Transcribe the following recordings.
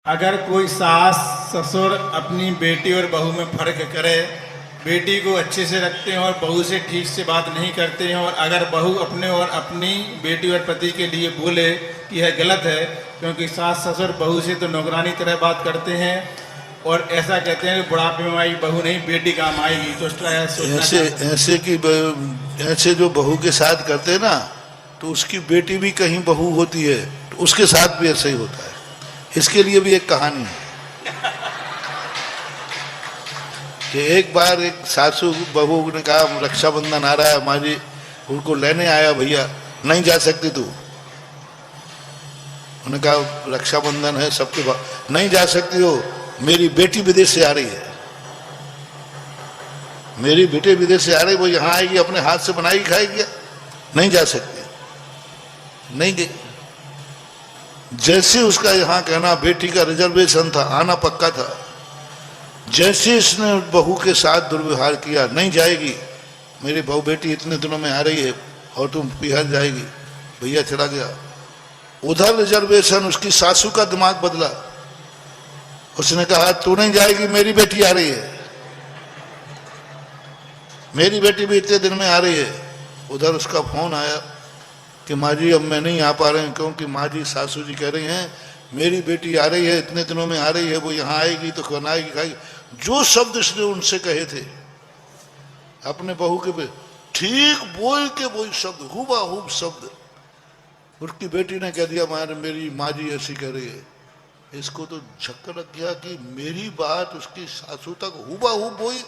अगर कोई सास ससुर अपनी बेटी और बहू में फर्क करे, बेटी को अच्छे से रखते हैं और बहू से ठीक से बात नहीं करते हैं, और अगर बहू अपने और अपनी बेटी और पति के लिए बोले कि यह गलत है, क्योंकि सास ससुर बहू से तो नौकरानी तरह बात करते हैं और ऐसा कहते हैं कि बुढ़ापे में आई बहू नहीं बेटी काम आएगी, तो ऐसे जो बहू के साथ करते हैं ना, तो उसकी बेटी भी कहीं बहू होती है, तो उसके साथ भी ऐसा ही होता है। इसके लिए भी एक कहानी है कि एक बार एक सासू बहू ने कहा रक्षाबंधन आ रहा है, हमारी उनको लेने आया, भैया नहीं जा सकती तू। उन्होंने कहा रक्षाबंधन है सबके पास, नहीं जा सकती हो, मेरी बेटी विदेश से आ रही है, मेरी बेटी विदेश से आ रही, वो यहाँ आएगी, अपने हाथ से बनाएगी खाएगी, नहीं जा सकती, नहीं गई। जैसे उसका यहाँ कहना बेटी का रिजर्वेशन था, आना पक्का था, जैसे इसने बहू के साथ दुर्व्यवहार किया, नहीं जाएगी, मेरी बहू बेटी इतने दिनों में आ रही है और तुम बिहार जाएगी, भैया चला गया। उधर रिजर्वेशन, उसकी सासू का दिमाग बदला, उसने कहा तू नहीं जाएगी, मेरी बेटी आ रही है, मेरी बेटी भी इतने दिन में आ रही है। उधर उसका फोन आया कि माँ जी अब मैं नहीं आ पा रहे हैं, क्योंकि माँ जी सासू जी कह रही हैं मेरी बेटी आ रही है, इतने दिनों में आ रही है, वो यहाँ आएगी तो बनाएगी खाएगी। जो शब्द इसने उनसे कहे थे अपने बहू के पे, ठीक बोल के वही शब्द, हुबहू शब्द उसकी बेटी ने कह दिया, मेरी माँ जी ऐसी कह रही है। इसको तो झक्कर लग गया कि मेरी बात उसकी सासू तक हुबहू बोई।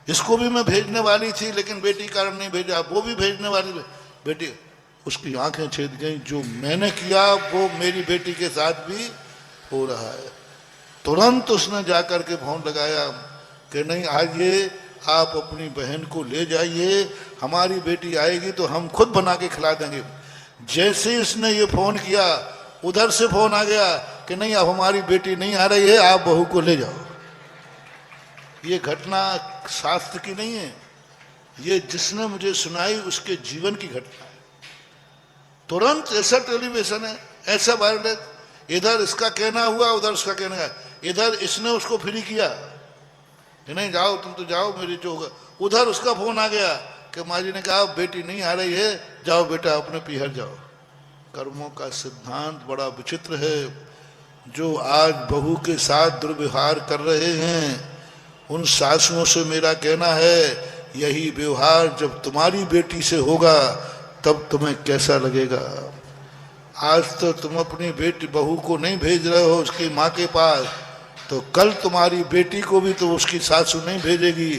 इसको भी मैं भेजने वाली थी, लेकिन बेटी कारण नहीं भेजा, वो भी भेजने वाली बेटी। उसकी आंखें छेद गई, जो मैंने किया वो मेरी बेटी के साथ भी हो रहा है। तुरंत उसने जाकर के फोन लगाया कि नहीं आइए, आप अपनी बहन को ले जाइए, हमारी बेटी आएगी तो हम खुद बना के खिला देंगे। जैसे इसने ये फोन किया, उधर से फोन आ गया कि नहीं अब हमारी बेटी नहीं आ रही है, आप बहू को ले जाओ। ये घटना शास्त्र की नहीं है, ये जिसने मुझे सुनाई उसके जीवन की घटना है। तुरंत ऐसा टेलीविजन है, ऐसा वायरलेस, इधर इसका कहना हुआ, उधर उसका कहना है, इधर इसने उसको फ्री किया कि नहीं जाओ, तुम तो जाओ, मेरी जो होगा। उधर उसका फोन आ गया कि माँ जी ने कहा बेटी नहीं आ रही है, जाओ बेटा अपने पीहर जाओ। कर्मों का सिद्धांत बड़ा विचित्र है। जो आज बहू के साथ दुर्व्यवहार कर रहे हैं, उन सासुओं से मेरा कहना है यही व्यवहार जब तुम्हारी बेटी से होगा तब तुम्हें कैसा लगेगा। आज तो तुम अपनी बेटी बहू को नहीं भेज रहे हो उसकी माँ के पास, तो कल तुम्हारी बेटी को भी तो उसकी सासू नहीं भेजेगी,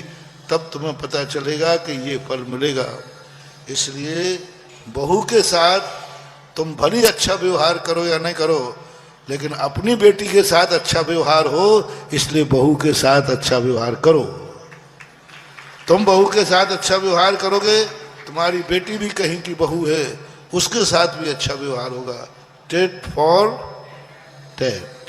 तब तुम्हें पता चलेगा कि ये फल मिलेगा। इसलिए बहू के साथ तुम भली अच्छा व्यवहार करो या नहीं करो, लेकिन अपनी बेटी के साथ अच्छा व्यवहार हो, इसलिए बहू के साथ अच्छा व्यवहार करो। तुम बहू के साथ अच्छा व्यवहार करोगे, तुम्हारी बेटी भी कहीं की बहू है, उसके साथ भी अच्छा व्यवहार होगा। Tit for TET.